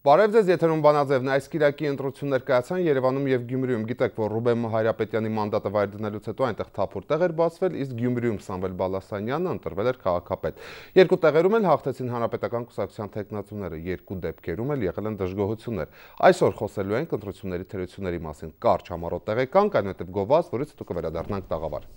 Բարև ձեզ, եթերում Բանաձևն է, այս կիրակի ընտրություններ կայացան Երևանում եւ Գյումրիում։ Գիտեք, որ Ռուբեն Հայրապետյանի մանդատը վայր դնելուց հետո այնտեղ թափուր տեղ էր բացվել, իսկ Գյումրիում Սամվել Բալասանյանը ընտրվել էր քաղաքապետ։ Երկու տեղերում էլ հաղթեցին Հանրապետական կուսակցության թեկնածուները, երկու դեպքերում էլ եղել են դժգոհություններ։ Այսօր խոսելու ենք ընտրությունների թերությունների մասին։ Կարճ համառոտ տեղեկանք, այնուհետև գովազ, որից հետո կվերադառնանք տաղավար։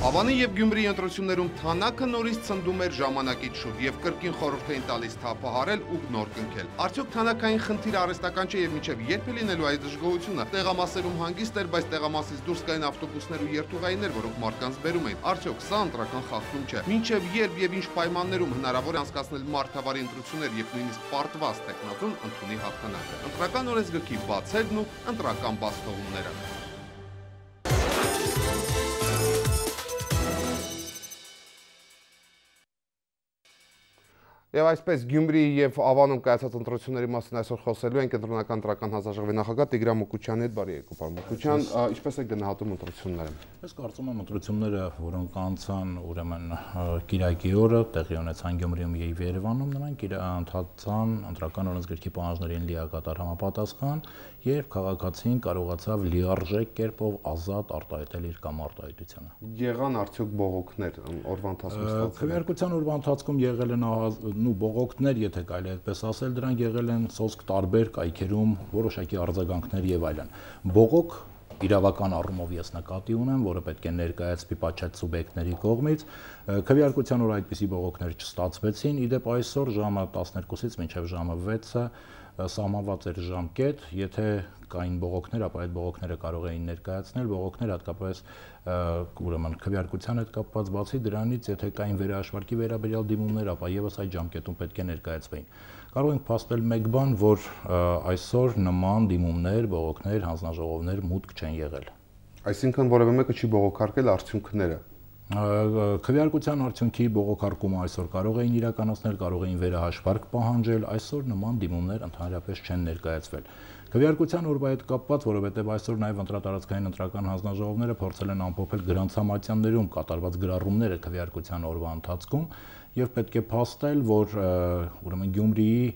Ավանի եւ Գյումրիի ընտրություններում թանակը նորից ցնդում էր ժամանակից շուտ եւ կրկին խորհուրդ էին տալիս թափահարել ու նոր կնքել։ Արդյոք թանակային խնդիրը արհեստական չէ եւ միջև երբ է լինելու այս դժգոհությունը։ Տեղամասերում հանգիստ էր, բայց տեղամասից դուրս կային ավտոբուսներ ու երթուղայիններ, որոնք մարդկանց բերում էին։ Արդյոք սա ընտրական խախտում չէ։ Մինչև երբ եւ ինչ պայմաններում հնարավոր է անցկացնել մարդավարի ընտրություններ եւ նույնիսկ պարտված տեխնատուն ընդունի հաղթանակը։ Ընտրական օրենսգրքի բացելն ու ընտրական բացթողումները։ Եվ այսպես Գյումրիի եւ Ավանում կայացած ընտրությունների մասին այսօր խոսելու ենք կենտրոնական ընտրական հանձնաժողովի նախագահ Տիգրան Մուկուչյանի հետ։ Բարի եկեք, պարոն Մուկուչյան, ինչպես եք գնահատում ընտրությունները։ Ես կարծում եմ ընտրությունները, որոնք անցան ուրեմն կիրակի օրը տեղի ունեցան Գյումրիում եւ Երևանում, նրանք ընթացան ընտրական օրենսգրքի պահանջներին լիակատար համապատասխան, երբ քաղաքացին կարողացավ լիարժեք կերպով ազատ արտահայտել իր կամ արտահայտությունը։ Եղան արդյոք բողոքներ օրվա ընթացքում ստացվել։ Քվեարկության օրվա ընթացքում եղել են բողոքներ, եթե կարելի է այդպես ասել, դրանք եղել են սոսկ տարբեր կայքերում, որոշակի արձագանքներ եւ այլն։ Բողոք իրավական առումով ես նկատի ունեմ, որը պետք է ներկայացվի պատշաճ սուբյեկտների կողմից։ Քվեարկության օր այդպիսի բողոքներ չստացվեցին։ Իդեպ այսօր ժամը 12-ից մինչև ժամը 6-ը սահմանված էր ժամկետ, եթե կային բողոքներ, ապա այդ բողոքները կարող էին ներկայացնել, բողոքներ հատկապես ուրեմն քվեարկության հետ կապված, բացի դրանից, եթե կային վերահաշվարկի վերաբերյալ դիմումներ, ապա եւս այդ ժամկետում պետք է ներկայացվեին։ Կարող ենք փաստել մեկ բան, որ այսօր նման դիմումներ, բողոքներ, հանձնաժողովներ մուտք չեն եղել։ Այսինքն որևէ մեկը չի բողոքարկել արդյունքները։ Քվեարկության արդյունքի բողոքարկումը այսօր կարող էին իրականացնել, կարող էին վերահաշվարկ պահանջել, այսօր նման դիմումներ ընդհանրապես չեն ներկայացվել։ Քվեարկության օրվա հետ կապված, որովհետև այսօր նաև ընտրատարածքային ընտրական հանձնաժողովները փորձել են ամփոփել գրանցամատյաններում կատարված գրառումները քվեարկության օրվա ընթացքում եւ պետք է փաստել, որ ուրեմն Գյումրիի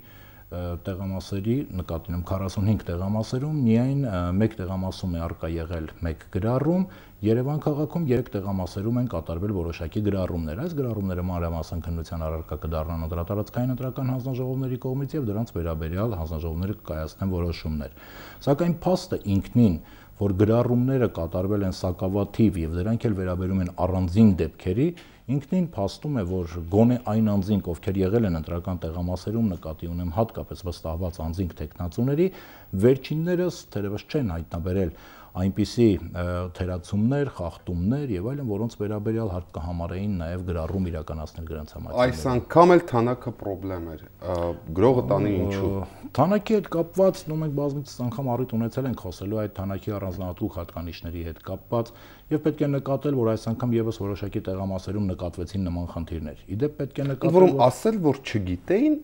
տեղամասերի նկատի ունեմ 45 տեղամասերում միայն մեկ տեղամասում է արկա եղել մեկ գրառում, Երևան քաղաքում 3 տեղամասերում են կատարվել որոշակի գրառումներ։ Այս գրառումները մանրամասն քննության առարկա կդառնան ընտրատարածքային ընտրական հանձնաժողովների կողմից եւ դրանց վերաբերյալ հանձնաժողովները կկայացնեն որոշումներ։ Սակայն փաստը ինքնին, որ գրառումները կատարվել են սակավաթիվ եւ դրանք էլ վերաբերում են առանձին դեպքերի, ինքնին փաստում է, որ գոնե այն անձինք, ովքեր եղել են ընտրական տեղամասերում, նկատի ունեմ հատկապես վստահված անձինք տեխնացուների, վերջիններս թերևս չեն հայտնաբերել այնպիսի թերացումներ, խախտումներ եւ այլն, որոնց վերաբերյալ հարկ կհամարեին նաեւ գրառում իրականացնել գրանցամատյանները։ Այս անգամ էլ թանակը խնդրեմ էր։ Գրողը տանի ինչու։ Թանակի հետ կապված, մենք բազմիցս անգամ առիթ ունեցել ենք խոսելու այդ թանակի առանձնահատուկ հատկանիշների հետ կապված եւ պետք է նկատել, որ այս անգամ եւս որոշակի տեղամասերում նկատվեցին նման խնդիրներ։ Իդեպ պետք է նկատել, որ ասել, որ չգիտեին,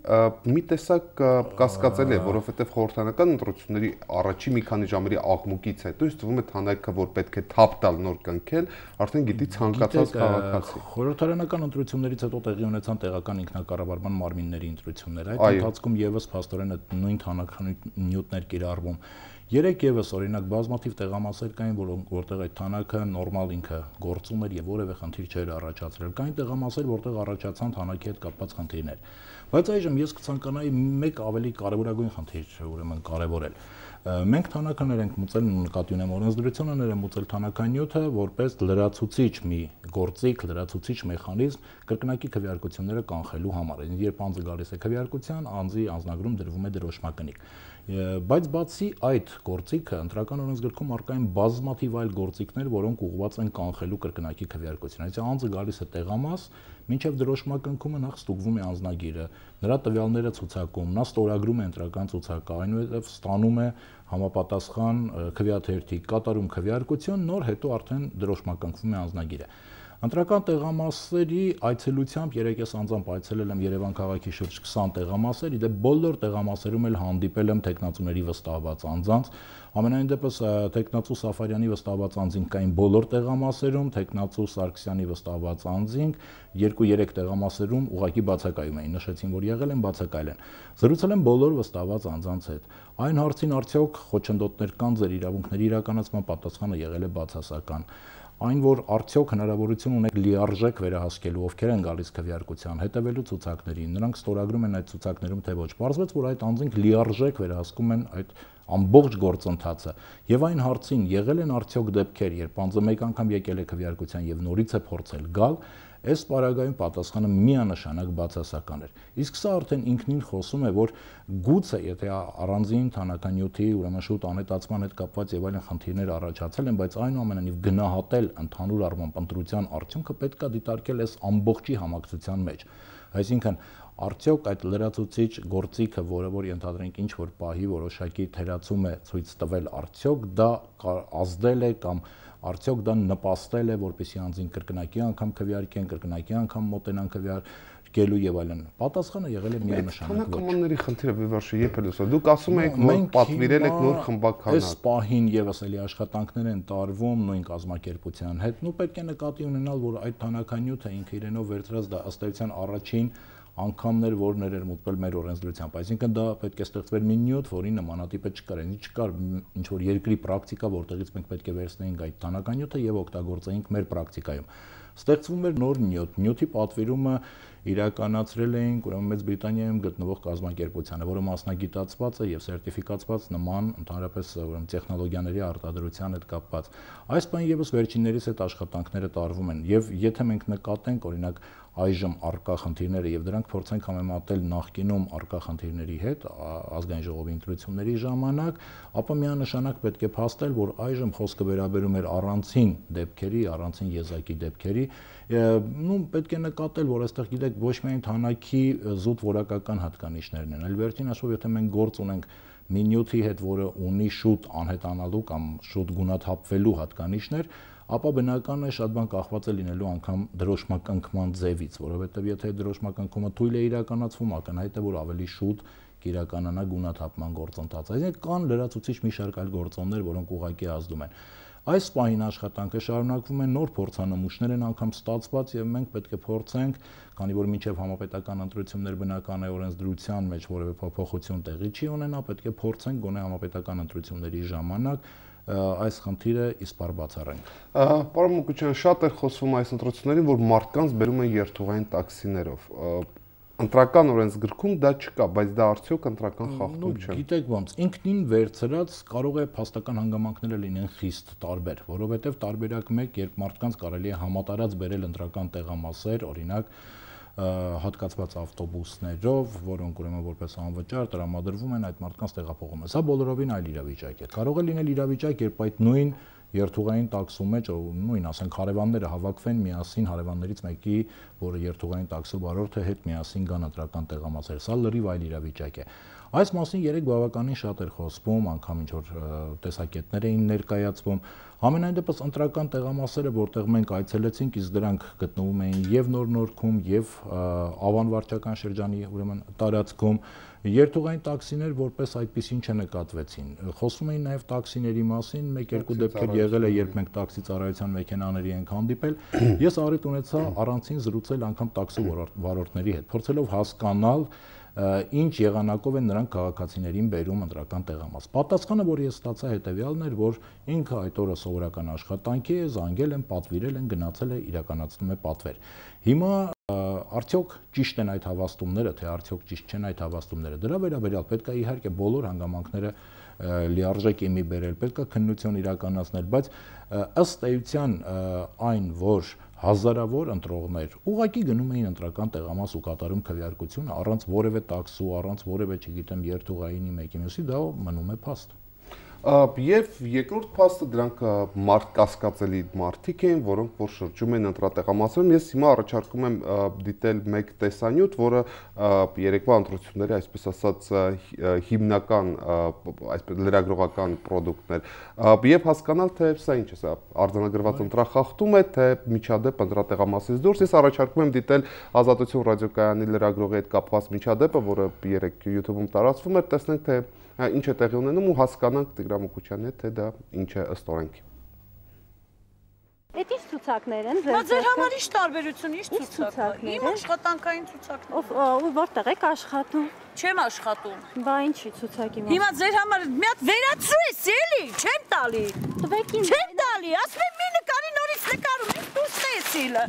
մի տեսակ կասկածել է, որովհետեւ խորհրդանական ընտրությունների առաջի մի քանի ժամերի աղմուկից հետո թվում է թանակը, որ պետք է թափ տալ նոր կնքել, արդեն գիտի ցանկացած քաղաքացի։ Խորհրդարանական ընտրություններից հետո տեղի ունեցան տեղական ինքնակառավարման մարմինների ընտրություններ։ Այդ ընթացքում եւս փաստորեն նույն թանականյութներ կիրառվում։ Երեք եւս օրինակ բազմաթիվ տեղամասեր կային, որտեղ այդ թանակը նորմալ ինքը գործում էր եւ որևէ խնդիր չէր առաջացրել։ Կային տեղամասեր, որտեղ առաջացան թանակի հետ կապված խնդիրներ։ Բայց այժմ ես կցանկանայի մեկ ավելի կարևորագույն խնդիր ուրեմն կարևորել։ Մենք թանականներ ենք մուծել, նկատի ունեմ օրենսդրությունը ներ է մուծել թանականյութը որպես լրացուցիչ մի գործիք, լրացուցիչ մեխանիզմ կրկնակի քվեարկությունները կանխելու համար։ Երբ անձը գալիս է քվեարկության, անձի անձնագրում դրվում է դրոշմակնիկ։ Բայց բացի այդ գործիքը ընտրական օրենսգրքում առկա են բազմաթիվ այլ գործիքներ, որոնք ուղղված են կանխելու կրկնակի քվեարկություն։ Այսինքն անձը գալիս է տեղամաս, մինչև դրոշմակնքումը նախ ստուգվում է անձնագիրը, նրա տվյալները ցուցակում, նա ստորագրում է ընտրական ցուցակը, այնուհետև ստանում է համապատասխան քվեաթերթի, կատարում քվեարկություն, նոր հետո արդեն դրոշմակնքվում է անձնագիրը։ Ընտրական տեղամասերի այցելությամբ երեք ես անձամբ այցելել եմ Երևան քաղաքի շուրջ 20 տեղամասեր, իդեպ բոլոր տեղամասերում էլ հանդիպել եմ տեխնացուների վստահված անձանց։ Ամենայն դեպս տեխնացու Սաֆարյանի վստահված անձինք կային բոլոր տեղամասերում, տեխնացու Սարգսյանի վստահված անձինք 2-3 տեղամասերում ուղղակի բացակայում էին, նշեցին, որ եղել են, բացակայել են։ Զրուցել եմ բոլոր վստահված անձանց հետ։ Այն հարցին արդյոք խոչընդոտներ կան ձեր իրավունքների իրականացման, պատասխանը եղել է բացասական։ Այն, որ արդյոք հնարավորություն ունեք լիարժեք վերահսկելու, ովքեր են գալիս քվեարկության, հետևելու ցուցակներին, նրանք ստորագրում են այդ ցուցակներում, թե ոչ։ Պարզվեց, որ այդ անձինք լիարժեք վերահսկում են այդ ամբողջ գործընթացը։ Եվ այն հարցին եղել են արդյոք դեպքեր, երբ անձը մեկ անգամ եկել է քվեարկության եւ նորից է փորձել գալ, այս պարագայում պատասխանը միանշանակ բացասական էր։ Իսկ սա արդեն ինքնին խոսում է, որ գուցե եթե առանձին թանականյութի, ուրեմն շուտ անհետացման հետ կապված եւ այլն խնդիրներ առաջացել են, բայց այնուամենայնիվ գնահատել ընդհանուր առմամբ ընտրության արդյունքը պետք է դիտարկել այս ամբողջի համակցության մեջ։ Այսինքն արդյոք այդ լրացուցիչ գործիքը, որը որ ենթադրենք ինչ որ պահի որոշակի թերացում է ցույց տվել, արդյոք դա ազդել է կամ արդյոք դա նպաստել է, որպեսզի անձին կրկնակի անգամ քվեարկեն, կրկնակի անգամ մոտենան քվեարկելու եւ այլն։ Պատասխանը եղել է միանշանակ ոչ։ Թանկամանների խնդիրը վիվարշի երբ է լսել։ Դուք ասում եք, որ պատվիրել եք նոր խմբականակ։ Այս պահին եւս էլի աշխատանքներ են տարվում նույն կազմակերպության հետ։ Նու պետք է նկատի ունենալ, որ այդ թանականյութը ինքը իրենով վերցրած դա ըստ էության առաջին անգամներ, որ ներմուծվել մեր օրենսդրությամբ, այսինքն դա պետք է ստեղծվեր մի նյութ, որի նմանատիպը չկար, չկար ինչ որ երկրի պրակտիկա, որտեղից մենք պետք է վերցնեինք այդ թանականյութը եւ օգտագործեինք մեր պրակտիկայում։ Ստեղծվում էր նոր նյութի պատվիրումը իրականացրել էինք ուրեմն Մեծ Բրիտանիայում գտնվող կազմակերպությանը, որը մասնագիտացված է եւ սերտիֆիկացված նման ընդհանրապես ուրեմն տեխնոլոգիաների արտադրության հետ կապված։ Այս բան եւս վերջիններիս այդ աշխատանքները տարվում են եւ եթե մենք նկատենք օրինակ այժմ արկա խնդիրները եւ դրանք փորձենք համեմատել նախկինում արկա խնդիրների հետ ազգային ժողովի ընտրությունների ժամանակ, ապա միանշանակ պետք է փաստել, որ այժմ խոսքը վերաբերում էր առանցին դեպքերի, առանցին եզակի դեպքերի, պետք է նկատել, որ այստեղ գիտեք ոչ միայն թանակի զուտ որակական հատկանիշներն են, այլ վերջին հաշվով եթե մենք գործ ունենք մի նյութի հետ, որը ունի շուտ անհետանալու կամ շուտ գունաթափվելու հատկանիշներ, ապա բնական է շատ բան կախված է լինելու անգամ դրոշմակնքման ձևից, որովհետև եթե դրոշմակնքումը թույլ է իրականացվում, ակնհայտ է, որ ավելի շուտ կիրականանա գունաթափման գործընթացը։ Այսինքն կան լրացուցիչ մի շարք այլ գործոններ, որոնք ուղղակի ազդում են։ Այս պահին աշխատանքը շարունակվում է, նոր փորձանմուշներ են անգամ ստացված եւ մենք պետք է փորձենք, քանի որ մինչեւ համապետական ընտրություններ բնական է օրենսդրության մեջ որևէ փոփոխություն տեղի չի ունենա, պետք է փորձենք գոնե համապետական ընտրությունների ժամանակ այս խնդիրը իսպառ բացառենք։ Պարոն Մուկուչյան, շատ է խոսվում այս ընտրություններին, որ մարդկանց բերում են երթուղային տաքսիներով։ Ընտրական օրենսգրքում դա չկա, բայց դա արդյոք ընտրական խախտում չէ։ Գիտեք ոնց, ինքնին վերցրած կարող է փաստական հանգամանքները լինեն խիստ տարբեր, որովհետև տարբերակ մեկ, երբ մարդկանց կարելի է համատարած բերել ընտրական տեղամասեր, օրինակ հատկացված ավտոբուսներով, որոնք ուրեմն որպես անվճար տրամադրվում են այդ մարդկանց տեղափոխումը։ Սա բոլորովին այլ իրավիճակ է։ Կարող է լինել իրավիճակ, երբ այդ նույն երթուղային տաքսու մեջ նույն ասենք հարևանները հավաքվեն միասին հարևաններից մեկի, որը երթուղային տաքսու վարորդ է, հետ միասին գան ընտրական տեղամասեր։ Սա լրիվ այլ իրավիճակ է։ Այս մասին երեք բավականին շատ էր խոսվում, անգամ ինչ որ տեսակետներ էին ներկայացվում։ Համենայն դեպս ընտրական տեղամասերը, որտեղ մենք այցելեցինք, իսկ դրանք գտնվում էին եւ Նոր-Նորքում, եւ Ավան վարչական շրջանի ուրեմն տարածքում, երթուղային տաքսիներ որպես այդպեսին չնկատվեցին։ Խոսում էին նաև տաքսիների մասին, մեկ-երկու դեպքեր եղել է, երբ մենք տաքսի ծառայության մեքենաների ենք հանդիպել։ Ես առիթ ունեցա առանցին զրուցել անգամ տաքսի վարորդների հետ, փորձելով հասկանալ ինչ եղանակով են նրանք քաղաքացիներին բերում ընտրական տեղամաս։ Պատասխանը, որ ես ստացա, հետևյալն էր, որ ինքը այդ օրը սովորական աշխատանքի է, զանգել են, պատվիրել են, գնացել է, իրականացնում է պատվեր։ Հիմա արդյոք ճիշտ են այդ հավաստումները, թե արդյոք ճիշտ չեն այդ հավաստումները։ Դրա վերաբերյալ պետք է իհարկե բոլոր հանգամանքները լիարժեք իմի բերել, պետք է քննություն իրականացնել, բայց ըստ էության այն, որ հազարավոր ընտրողներ ուղղակի գնում էին ընտրական տեղամաս ու կատարում քվեարկությունը առանց որևէ տաքսու, առանց որևէ, չգիտեմ, երթուղայինի մեկի մյուսի, դա մնում է փաստ։ Եվ երկրորդ փաստը դրանք կասկածելի մարդիկ են, որոնք որ շրջում են ընտրատեղամասերում։ Ես հիմա առաջարկում եմ դիտել մեկ տեսանյութ, որը երեկվա ընտրությունների, այսպես ասած, հիմնական այսպես լրագրողական պրոդուկտն էր, եւ հասկանալ, թե սա ինչ է, սա արձանագրված ընտրախախտում է, թե միջադեպ ընտրատեղամասից դուրս։ Ես առաջարկում եմ դիտել Ազատություն ռադիոկայանի լրագրողի հետ կապված միջադեպը, որը երեք YouTube-ում տարածվում էր, տեսնենք, թե ինչ է տեղի ունենում ու հասկանանք Տիգրան Մուկուչյանի հետ, թե դա ինչ է ըստ օրենքի։ Էդ ինչ ցուցակներ են։ Բայց ձեր համար ինչ տարբերություն, ինչ ցուցակներ։ Իմ աշխատանքային ցուցակներ։ Ու որտեղ եք աշխատում։ Չեմ աշխատում։ Բա ինչի ցուցակի մաս։ Հիմա ձեր համար մի հատ վերացրու ես, էլի, չեմ տալի։ Տվեք ինձ։ Չեմ տալի, ասում եմ մի նկարի նորից նկարում, ինչ դուրս ես իլը։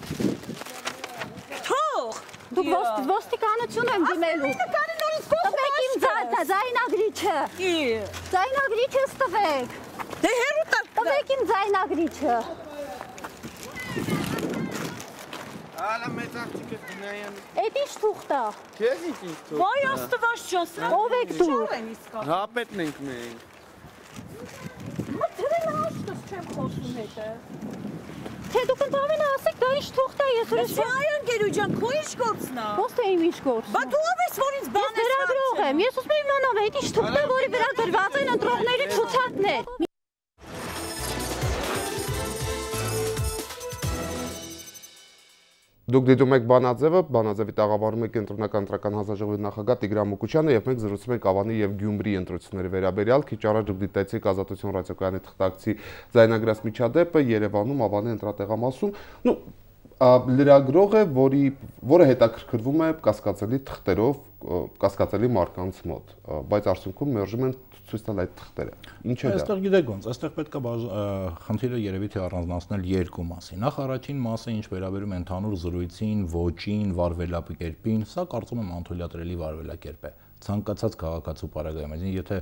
Թող։ Դուք ոստիկանություն եմ դիմելու։ Նկարի նորից տվեք ինձ ձայնագրիչը։ Ձայնագրիչը տվեք։ Դե հերու տակ։ Տվեք ինձ ձայնագրիչը։ Ալա մեծ արտիկը դնայան։ Էդ ինչ թուղթ է։ Քեզ ինչ թող։ Վայ աստված ջան, սրա Ով եք դու։ Շար են իսկա։ Հապետն ենք մենք։ Մա դրել աշտս չեմ խոսում հետը։ Թե դուք ընդամենը ասեք դա ինչ թուղթ է, ես ուրիշ Բայց վայ անգերու ջան, քո ինչ գործն է։ ո՞ս թե իմ ինչ գործ։ Բա դու ով ես, որ ինձ Ես բան ես լրագրող եմ, ես ուզում եմ իմանալ էդ ինչ թուղթ է, որի վրա գրված են ընտրողների ցուցակներ։ Դուք դիտում եք Բանաձևը, Բանաձևի տաղավարում է կենտրոնական ընտրական հանձնաժողովի նախագահ Տիգրան Մուկուչյանը եւ մենք զրուցում ենք Ավանի եւ Գյումրի ընտրությունների վերաբերյալ։ Քիչ առաջ դուք դիտեցիք Ազատություն ռադիոկայանի թղթակցի ձայնագրած միջադեպը Երևանում Ավանի ընտրատեղամասում։ Լրագրող է, որը հետաքրքրվում է կասկածելի թղթերով, կասկածելի մարկանց մոտ, բայց արդյունքում մերժում են ցույց տալ այդ թղթերը։ Ինչ է դա։ Այստեղ գիտեք ոնց, այստեղ պետք է խնդիրը երևի թե առանձնացնել երկու մասի։ Նախ առաջին մասը, ինչ վերաբերում է ընդհանուր զրույցին, ոճին, վարվելակերպին, սա կարծում եմ անթույլատրելի վարվելակերպ է։ Ցանկացած քաղաքացու պարագայում, այսինքն եթե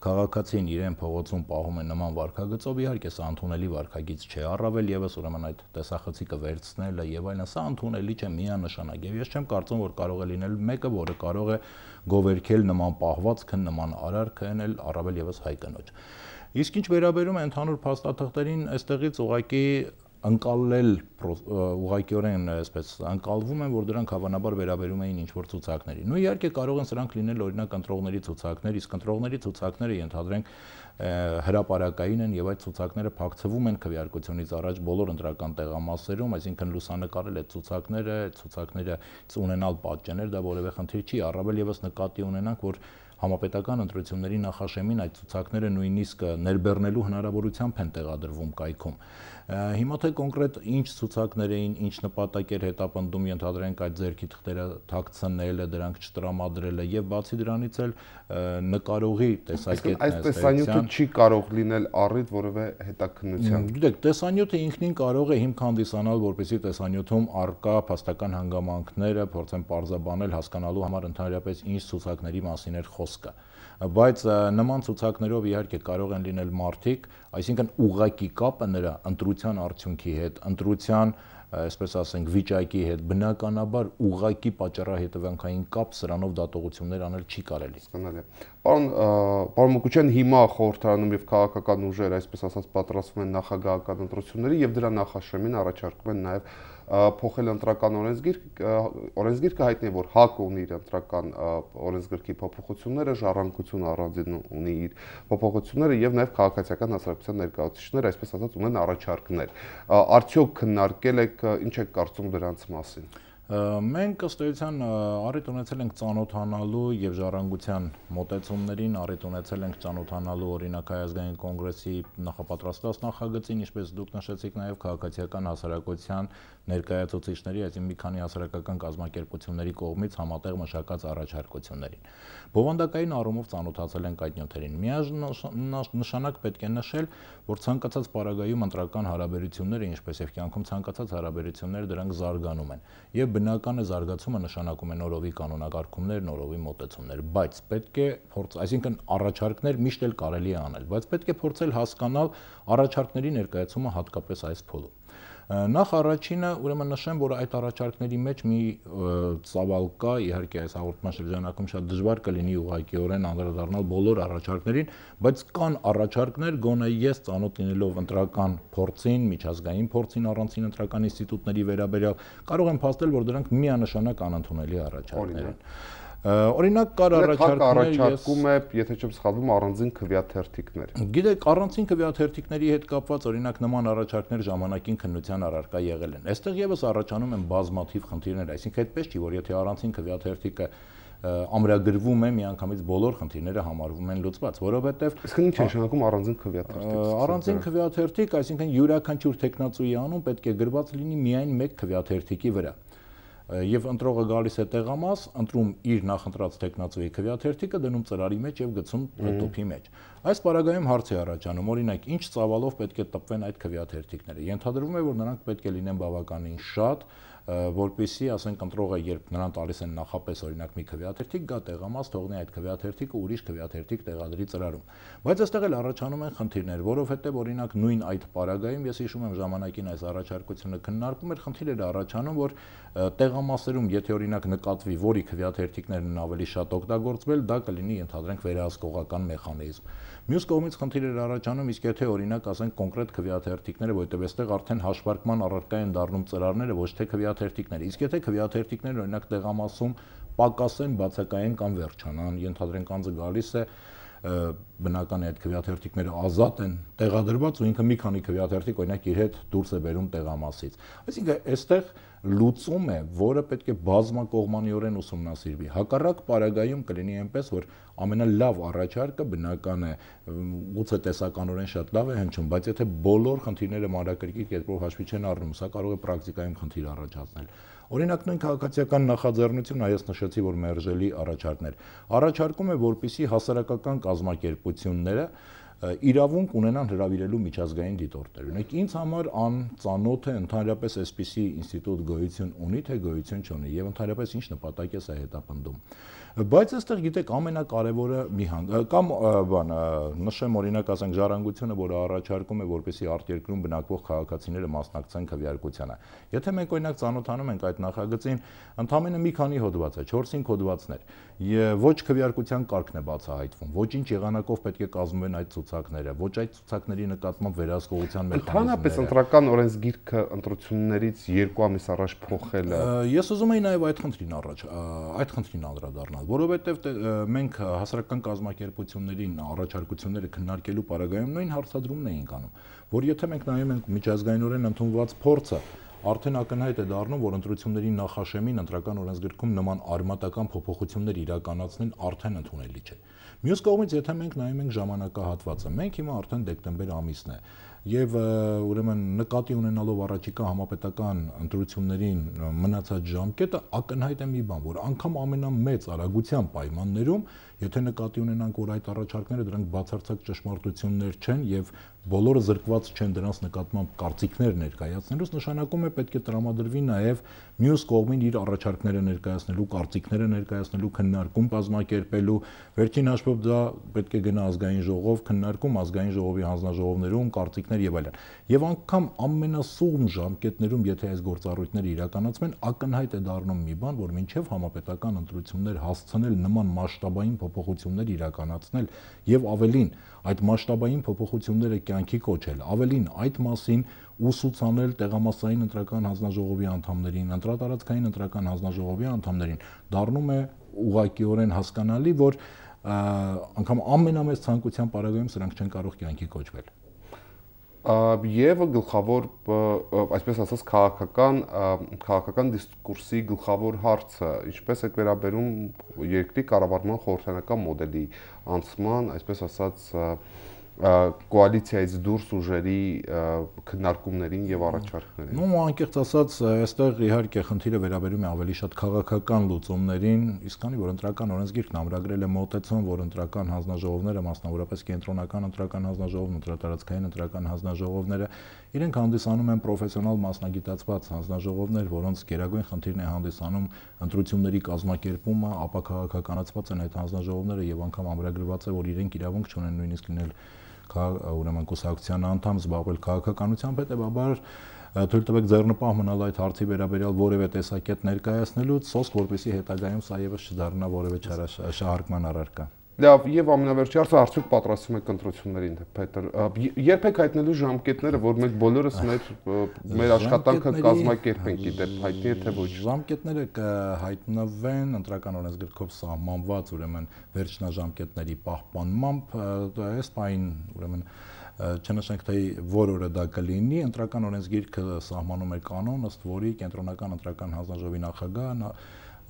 քաղաքացին իրեն փողոցում պահում է նման վարքագծով, իհարկե սա ընդունելի վարքագիծ չէ, առավել եւս ուրեմն այդ տեսախցիկը վերցնելը եւ այլն, սա ընդունելի չէ միանշանակ եւ ես չեմ կարծում, որ կարող է լինել մեկը, որը կարող է գովերքել նման պահվածքը, նման արարքը, անել առավել եւս հայ կնոջ։ Իսկ ինչ վերաբերում է ընդհանուր փաստաթղթերին, այստեղից ուղղակի ընկալել ուղղակիորեն այսպես ընկալվում են, որ դրանք հավանաբար վերաբերում էին ինչ-որ ցուցակների։ Նույն իհարկե կարող են սրանք լինել օրինակ ընտրողների ցուցակներ, իսկ ընտրողների ցուցակները ենթադրենք հրապարակային են եւ այդ ցուցակները փակցվում են քվեարկությունից առաջ բոլոր ընտրական տեղամասերում, այսինքն լուսանկարել այդ ցուցակները ունենալ պատճեններ, դա որևէ խնդիր չի, առավել եւս նկատի ունենանք, որ համապետական ընտրությունների նախաշեմին այդ ցուցակները նույնիսկ ներբեռնելու հնարավորությամբ են տեղադրվում կայքում։ Հիմա թե կոնկրետ ինչ ցուցակներ էին, ինչ նպատակ էր հետապնդում, ենթադրենք այդ ձեռքի թղթերը թաքցնելը, դրանք չտրամադրելը եւ բացի դրանից էլ նկարողի տեսակետն է։ Այս տեսանյութը չի կարող լինել առիթ որևէ հետաքննության։ Գիտեք, տեսանյութը ինքնին կարող է հիմք հանդիսանալ, որպեսզի տեսանյութում առկա փաստական հանգամանքները փորձեն պարզաբանել, հասկանալու համար ընդհանրապես ինչ ցուցակների մասին էր խոսքը։ Բայց նման ցուցակներով իհարկե կարող են լինել մարդիկ, այսինքն ուղղակի կապը նրա ընտրության արդյունքի հետ, ընտրության, այսպես ասենք, վիճակի հետ, բնականաբար ուղղակի պատճառահետևանքային կապ սրանով դատողություններ անել չի կարելի։ Պարոն Մուկուչյան, հիմա խորհրդարանում եւ քաղաքական ուժեր, այսպես ասած, պատրաստվում են նախագահական ընտրությունների եւ դրա նախաշեմին առաջարկում են նաեւ փոխել ընտրական օրենսգիրքը հայտնի է, որ ՀԱԿ-ը ունի իր ընտրական օրենսգրքի փոփոխությունները, Ժառանգությունը առանձին ունի իր փոփոխությունները եւ նաեւ քաղաքացիական հասարակության ներկայացուցիչները, այսպես ասած, ունեն առաջարկներ։ Արդյոք քննարկել եք, ինչ եք կարծում դրանց մասին։ Մենք ըստ էության առիթ ունեցել ենք ծանոթանալու եւ ժառանգության մոտեցումներին, առիթ ունեցել ենք ծանոթանալու օրինակ Հայ ազգային կոնգրեսի նախապատրաստված նախագծին, ինչպես դուք նշեցիք, նաեւ քաղաքացիական հասարակության ներկայացուցիչների, այսինքն մի քանի հասարակական կազմակերպությունների կողմից համատեղ մշակած առաջարկություններին։ Բովանդակային առումով ծանոթացել ենք այդ նյութերին։ Միաժամանակ պետք է նշել, որ ցանկացած պարագայում ընտրական հարաբերությունները, ինչպես եւ կյանքում ցանկացած հարաբերություններ, դրանք զարգանում են եւ բնական է զարգացումը նշանակում է նորովի կանոնակարգումներ, նորովի մոտեցումներ, բայց պետք է այսինքն առաջարկներ միշտ էլ կարելի է անել, բայց պետք է փորձել հասկանալ առաջարկների ներկայացումը հատկապես այս փուլում։ Նախ առաջինը, ուրեմն նշեմ, որ այդ առաջարկների մեջ մի ծավալ կա, իհարկե այս հաղորդման շրջանակում շատ դժվար կլինի ուղղակիորեն անդրադառնալ բոլոր առաջարկներին, բայց կան առաջարկներ, գոնե ես ծանոթ լինելով ընտրական փորձին, միջազգային փորձին առանցին ընտրական ինստիտուտների վերաբերյալ, կարող եմ փաստել, որ դրանք միանշանակ անընդունելի առաջարկներ են։ Օրինակ կար առաջարկում է, եթե չեմ սխալվում, առանձին քվեաթերթիկներ։ Գիտեք, առանձին քվեաթերթիկների հետ կապված օրինակ նման առաջարկներ ժամանակին քննության առարկա եղել են։ Այստեղ եւս առաջանում են բազմաթիվ խնդիրներ, այսինքն այդպես չի, որ եթե առանձին քվեաթերթիկը ամրագրվում է, միանգամից բոլոր խնդիրները համարվում են լուծված, որովհետև իսկ ինչ է նշանակում առանձին քվեաթերթիկ։ Առանձին քվեաթերթիկ, այսինքն յուրաքանչյուր տեխնացուի անուն պետք է գրված լինի միայն մեկ քվեաթերթիկի վրա։ Եվ ընտրողը գալիս է տեղամաս, ընտրում իր նախընտրած տեխնացուի քվեաթերթիկը, դնում ծրարի մեջ եւ գցում տուփի մեջ։ Այս պարագայում հարց է առաջանում, օրինակ, ինչ ծավալով պետք է տպվեն այդ քվեաթերթիկները։ Ենթադրվում է, որ նրանք պետք է լինեն բավականին շատ, որպեսզի, ասենք, ընտրողը երբ նրան տալիս են նախապես օրինակ մի քվեաթերթիկ, գա տեղամաս, թողնի այդ քվեաթերթիկը ուրիշ քվեաթերթիկ տեղադրի ծրարում։ Բայց այստեղ էլ առաջանում են խնդիրներ, որովհետև օրինակ նույն այդ պարագայում ես հիշում եմ ժամանակին այս առաջարկությունը քննարկում էր, խնդիր էր առաջանում, որ տեղամասերում, եթե օրինակ նկատվի, որի քվեաթերթիկներն են ավելի շատ օգտագործվել, դա կլինի ենթադրենք վերահսկողական մեխանիզմ։ Մյուս կողմից խնդիր էր առաջանում, իսկ եթե օրինակ ասենք կոնկրետ քվեաթերթիկները, որտեղ այստեղ արդեն հաշվարկման առարկա են դառնում ծրարները, ոչ թե քվեաթերթիկները։ Իսկ եթե քվեաթերթիկները օրինակ տեղամասում պակասեն, բացակայեն կամ վերջանան, ենթադրենք անձը գալիս է բնական է այդ քվեաթերթիկները ազատ են տեղադրված ու ինքը մի քանի քվեաթերթիկ օրինակ իր հետ դուրս է բերում տեղամասից։ Այսինքն այստեղ լուծում է, որը պետք է բազմակողմանիորեն ուսումնասիրվի։ Հակառակ պարագայում կլինի այնպես, որ ամենալավ առաջարկը բնական է, գուցե տեսականորեն շատ լավ է հնչում, բայց եթե բոլոր խնդիրները մանրակրկիտ կերպով հաշվի չեն առնում, սա կարող է պրակտիկայում խնդիր առաջացնել։ Օրինակ նույն քաղաքացիական նախաձեռնությունը ես նշեցի, որ մերժելի առաջարկներ։ Առաջարկում է, որպեսզի հասարակական կազմակերպությունները իրավունք ունենան հրավիրելու միջազգային դիտորդներ։ Ունեք ինձ համար անծանոթ է ընդհանրապես այսպիսի ինստիտուտ գոյություն ունի, թե գոյություն չունի եւ ընդհանրապես ինչ նպատակ է սա հետապնդում։ Բայց այստեղ գիտեք ամենակարևորը մի կամ բան նշեմ օրինակ ասենք ժառանգությունը, որը առաջարկում է, որպեսզի արտերկրում բնակվող քաղաքացիները մասնակցեն քվեարկությանը։ Եթե մենք օրինակ ծանոթանում ենք այդ նախագծին, ընդամենը մի քանի հոդված է, 4-5 հոդվածներ։ Ոչ քվեարկության կարգն է բացահայտվում, ոչինչ եղանակով պետք է կազմվեն այդ ցուցակները, ոչ այդ ցուցակների նկատմամբ վերահսկողության մեխանիզմները։ Ընդհանրապես ընտրական օրենսգիրքը ընտրություններից 2 ամիս առաջ փոխելը։ Ես ուզում եի նաև այդ խնդրին անդրադառնալ, որովհետև մենք հասարակական կազմակերպություններին առաջարկությունները քննարկելու պարագայում նույն հարցադրումն էինք անում, որ եթե մենք նայում ենք միջազգայինորեն ընդունված փորձը, արդեն ակնհայտ է դառնում, որ ընտրությունների նախաշեմին ընտրական օրենսգրքում նման արմատական փոփոխություններ իրականացնել արդեն ընդունելի չէ։ Մյուս կողմից, եթե մենք նայում ենք ժամանակահատվածը, մենք հիմա արդեն դեկտեմբեր ամիսն է, եւ ուրեմն նկատի ունենալով առաջիկա համապետական ընտրություններին մնացած ժամկետը ակնհայտ է մի բան, որ անգամ ամենամեծ արագության պայմաններում, եթե նկատի ունենանք, որ այդ առաջարկները դրանք բացարձակ ճշմարտություններ չեն եւ բոլորը զրկված չեն դրանց նկատմամբ կարծիքներ ներկայացնելուց, նշանակում է պետք է տրամադրվի նաեւ մյուս կողմին իր առաջարկները ներկայացնելու, կարծիքները ներկայացնելու, քննարկում կազմակերպելու, վերջին հաշվով դա պետք է գնա ազգային ժողով, քննարկում ազգային ժողովի հանձնաժողովներում, կարծիքներ եւ այլն։ Եվ անգամ ամենասուղն ժամկետներում, եթե այս գործառույթները իրականացվեն, ակնհայտ է դառնում մի բան, որ մինչեւ համապետական ընտրություններ հասցնել նման մասշտաբային փոփոխություններ իրականացնել եւ ավելին այդ մասշտաբային փոփոխությունները կյանքի կոչել, ավելին այդ մասին ուսուցանել տեղամասային ընտրական հանձնաժողովի անդամներին, ընտրատարածքային ընտրական հանձնաժողովի անդամներին, դառնում է ուղղակիորեն հասկանալի, որ անգամ ամենամեծ ցանկության պարագայում սրանք չեն կարող կյանքի կոչվել։ Եվ գլխավոր, այսպես ասած, քաղաքական դիսկուրսի գլխավոր հարցը, ինչպես է վերաբերում երկրի կառավարման խորհրդանական մոդելի անցման, այսպես ասած, կոալիցիայից դուրս ուժերի քննարկումներին եւ առաջարկներին։ Ну, անկեղծ ասած, այստեղ իհարկե խնդիրը վերաբերում է ավելի շատ քաղաքական լուծումներին, իսկ քանի որ ընտրական օրենսգիրքն ամրագրել է մոտեցում, որ ընտրական հանձնաժողովները, մասնավորապես կենտրոնական ընտրական հանձնաժողովն, ընտրատարածքային ընտրական հանձնաժողովները, իրենք հանդիսանում են պրոֆեսիոնալ մասնագիտացված հանձնաժողովներ, որոնց գերագույն խնդիրն է հանդիսանում ընտրությունների կազմակերպումը, ապա քաղաքականացված են այդ հանձնաժողովները եւ անգամ ամրագրված է, որ իրենք իրավունք չունեն նույնիսկ լինել ուրեմն կուսակցության անդամ, զբաղվել քաղաքականությամբ, հետեւաբար թույլ տվեք ձեռնպահ մնալ այդ հարցի վերաբերյալ որևէ տեսակետ ներկայացնելուց, սոսկ որպեսզի հետագայում սա եւս չդառնա որևէ շահարկման առարկա։ Լավ, եւ ամենավերջի հարցը արդյոք պատրաստվում եք ընտրություններին, Պետր։ Երբ եք հայտնելու ժամկետները, որ մենք բոլորս մեր աշխատանքը կազմակերպենք, իդեպ հայտնի է թե ոչ։ Ժամկետները կհայտնվեն ընտրական օրենսգրքով սահմանված, ուրեմն վերջնաժամկետների պահպանմամբ, այս պահին, ուրեմն չնշենք թե որ օրը դա կլինի, ընտրական օրենսգիրքը սահմանում է կանոն, ըստ որի կենտրոնական ընտրական հանձնաժողովի նախագահը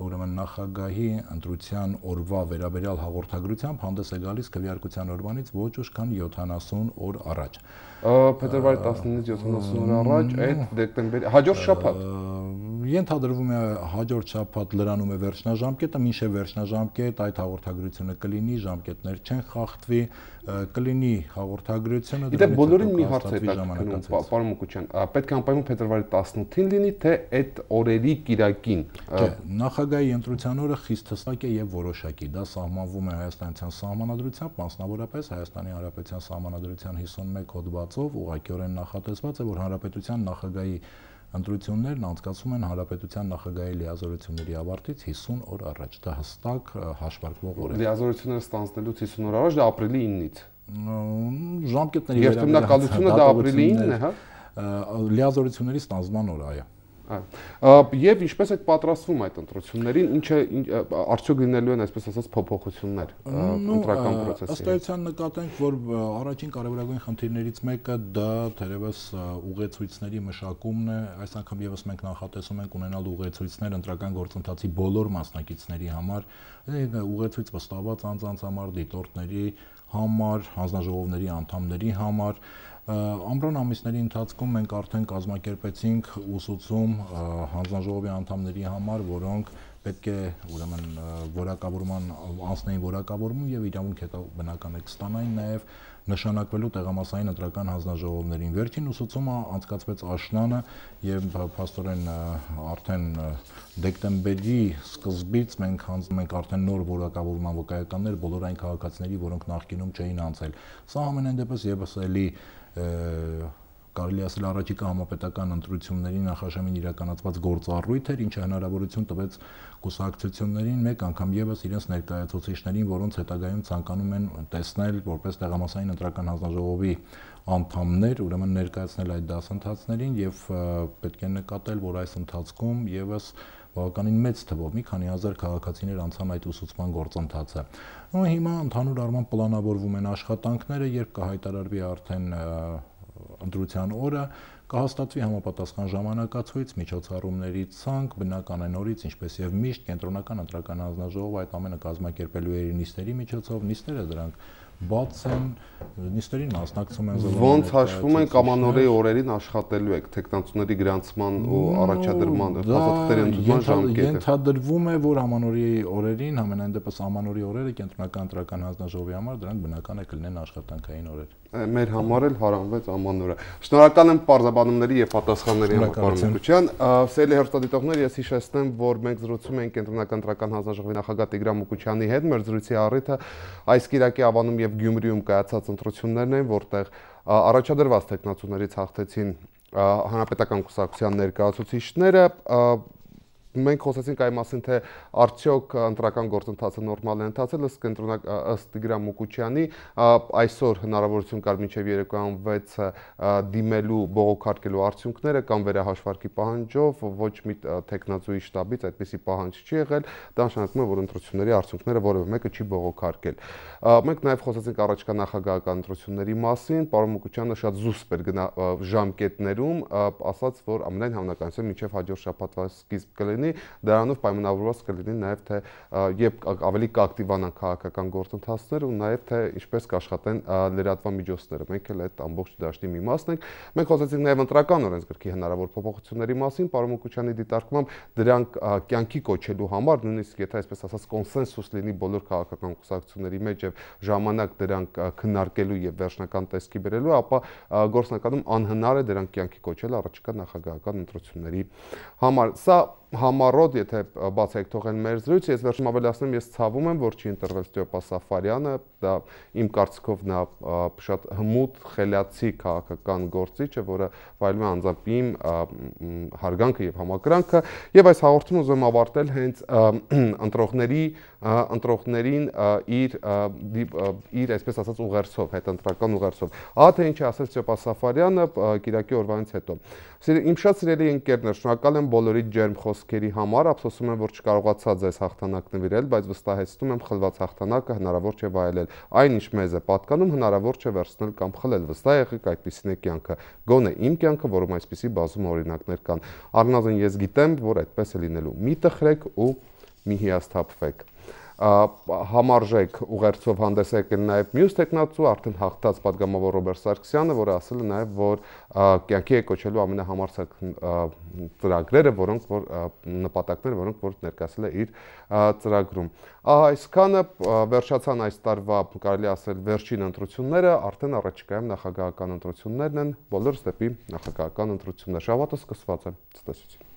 ուրեմն նախագահի ընտրության օրվա վերաբերյալ հաղորդագրությամբ հանդես է գալիս քվեարկության օրվանից ոչ ուշ քան 70 օր առաջ։ Փետրվարի 19-ից 70 օր առաջ, այդ դեկտեմբերի հաջորդ շաբաթ։ Ենթադրվում է հաջորդ շաբաթ լրանում է վերջնաժամկետը, մինչև վերջնաժամկետ այդ հաղորդագրությունը կլինի, ժամկետներ չեն խախտվի, կլինի հաղորդագրությունը։ Իդեպ բոլորին մի հարց է հետաքրքրում, պարոն Մուկուչյան, պետք է անպայման փետրվարի 18-ին լինի, թե այդ օրերի կիրակին։ Նախագահի ընտրության օրը խիստ հստակ է եւ որոշակի։ Դա սահմանվում է Հայաստանյան սահմանադրությամբ, մասնավորապես Հայաստանի Հանրապետության սահմանադրության 51 հոդվածով, ուղղակիորեն նախատեսված է, որ Հանրապետության նախագահի ընտրություններն անցկացվում են Հանրապետության նախագահի լիազորությունների ավարտից 50 օր առաջ։ Դա հստակ հաշվարկվող օր է։ Լիազորությունները ստանձնելուց 50 օր առաջ, դա ապրիլի 9-ից։ Ժամկետների Երթմնակալությունը դա ապրիլի 9-ն է, հա։ Լիազորությունների ստանձնման օրը, այո։ Եվ ինչպես եք պատրաստվում այդ ընտրություններին, արդյոք լինելու են այսպես ասած փոփոխություններ ընտրական process-ին։ Ըստ էության նկատենք, որ առաջին կարևորագույն խնդիրներից մեկը դա թերևս ուղեցույցների մշակումն է, այս անգամ եւս մենք նախատեսում ենք ունենալ ուղեցույցներ ընտրական գործընթացի բոլոր մասնակիցների համար, ուղեցույց վստահված անձանց համար, դիտորդների համար, հանձնաժողովների անդամների համար։ Ամռան ամիսների ընթացքում մենք արդեն կազմակերպեցինք ուսուցում հանձնաժողովի անդամների համար, որոնք պետք է ուրեմն որակավորման անցնեին որակավորում եւ իրավունք բնական է կստանային նաեւ նշանակվելու տեղամասային ընտրական հանձնաժողովներին։ Վերջին ուսուցումը անցկացվեց աշնանը եւ փաստորեն արդեն դեկտեմբերի սկզբից մենք հանձնում ենք արդեն նոր որակավորման վկայականներ բոլոր այն քաղաքացիների, որոնք նախկինում չէին անցել։ Սա ամենայն դեպս եւս էլի կարելի ասել առաջիկա համապետական ընտրությունների նախաշեմին իրականացված գործառույթ էր, ինչը հնարավորություն տվեց կուսակցություններին մեկ անգամ եւս իրենց ներկայացուցիչներին, որոնց հետագայում ցանկանում են տեսնել որպես տեղամասային ընտրական հանձնաժողովի անդամներ, ուրեմն ներկայացնել այդ դասընթացներին եւ պետք է նկատել, որ այս ընթացքում եւս բավականին մեծ թվով մի քանի հազար քաղաքացիներ անցան այդ ուսուցման գործընթացը։ Ու հիմա ընդհանուր առմամբ պլանավորվում են աշխատանքները, երբ կհայտարարվի արդեն ընտրության օրը, կհաստատվի համապատասխան ժամանակացույց, միջոցառումների ցանկ, բնական է նորից, ինչպես եւ միշտ կենտրոնական ընտրական հանձնաժողովը այդ ամենը կազմակերպելու է իր նիստերի միջոցով, նիստերը դրանք բաց են, նիստերին մասնակցում են ոնց հաշվում են կամանորեի օրերին աշխատելու եք տեխնացուների գրանցման ու առաջադրման փաստաթղթերի ընդունման ժամկետը։ Ենթադրվում է, որ ամանորեի օրերին, համենայն դեպս ամանորեի օրերը կենտրոնական ընտրական հանձնաժողովի համար դրանք բնական է կլինեն աշխատանքային օրեր։ Մեր համար էլ հարանվեց ամանորը։ Շնորհակալ եմ պարզաբանումների եւ պատասխանների համար, պարոն Մուկուչյան։ Սիրելի հեռուստադիտողներ, ես հիշեցնեմ, որ մենք զրուցում ենք կենտրոնական ընտրական հանձնաժողովի նախագահ Տիգրան Մուկուչյանի հետ։ Մեր զրույցի առիթը այս կիրակի Ավանում եւ Գյումրիում կայացած ընտրություններն են, որտեղ առաջադրված տեխնացուներից հաղթեցին հանրապետական կուսակցության ներկայացուցիչները։ Մենք խոսեցինք այն մասին, թե արդյոք ընտրական գործընթացը նորմալ է ընթացել, ըստ Տիգրան Մուկուչյանի այսօր հնարավորություն կար մինչև երեկոյան 6-ը դիմելու բողոքարկելու արդյունքները կամ վերահաշվարկի պահանջով, ոչ մի տեխնացուի շտաբից այդպիսի պահանջ չի եղել, դա նշանակում է, որ ընտրությունների արդյունքները որևէ մեկը չի բողոքարկել։ Մենք նաև խոսեցինք առաջիկա նախագահական ընտրությունների մասին, պարոն Մուկուչյանը շատ զուսպ էր ժամկետներում, ասաց, որ ամենայն հավանականությամբ մինչև հաջորդ շաբաթվա սկիզբ կլինի, դրանով պայմանավորված կլինի նաև թե երբ ավելի կակտիվանան քաղաքական գործընթացները ու նաև թե ինչպես կաշխատեն լրատվամիջոցները։ Մենք էլ այդ ամբողջ դաշտի մի մասն ենք։ Մենք խոսեցինք նաև ընտրական օրենսգրքի հնարավոր փոփոխությունների մասին, պարոն Մուկուչյանի դիտարկմամբ դրանք կյանքի կոչելու համար, նույնիսկ եթե այսպես ասած կոնսենսուս լինի բոլոր քաղաքական կուսակցությունների մեջ եւ ժամանակ դրանք քննարկելու եւ վերջնական տեսքի բերելու, ապա գործնականում անհնար է դրանք կյանքի կոչել առաջիկա նախագահական ընտրությունների համար։ Սա համառոտ, եթե բացեք թողեն մեր զրույցը, ես վերջում ավելացնեմ, ես ցավում եմ, որ չի ընտրվել Ստեփան Սաֆարյանը, դա իմ կարծիքով նա շատ հմուտ, խելացի քաղաքական գործիչ է, որը վայելում է անձամբ իմ հարգանքը եւ համակրանքը, եւ այս հաղորդումը ուզում ավարտել հենց ընտրողներին իր այսպես ասած ուղերձով, հետընտրական ուղերձով։ Ահա թե ինչ է ասել Ստեփան Սաֆարյանը Կիրակի օրվանից հետո։ Իմ շատ սիրելի ընկերներ, շնորհակալ եմ բոլորի ջերմ խոսքերի համար, ափսոսում եմ, որ չկարողացա ձեզ հաղթանակ նվիրել, բայց վստահեցնում եմ խլված հաղթանակը հնարավոր չէ վայելել։ Այն ինչ մեզ է պատկանում, հնարավոր չէ վերցնել կամ խլել։ Վստահ եղեք, այդպիսին է կյանքը։ Գոնե իմ կյանքը, որում այսպիսի բազում օրինակներ կան։ Առնվազն ես գիտեմ, որ այդպես է լինելու։ Մի տխրեք ու մի հիասթափվեք։ Համարժեք ուղերձով հանդես է եկել նաև մյուս տեխնացու, արդեն հաղթած պատգամավոր Ռոբերտ Սարգսյանը, որը ասել է նաև, որ կյանքի է կոչելու ամենահամարցակ ծրագրերը, նպատակները, որոնք որ ներկայացել է իր ծրագրում։ Այսքանը վերջացան այս տարվա, կարելի ասել, վերջին ընտրությունները, արդեն առաջիկայում նախագահական ընտրություններն են, բոլորս դեպի նախագահական ընտրություններ։ Շաբաթը սկսված է։ Ցտեսություն։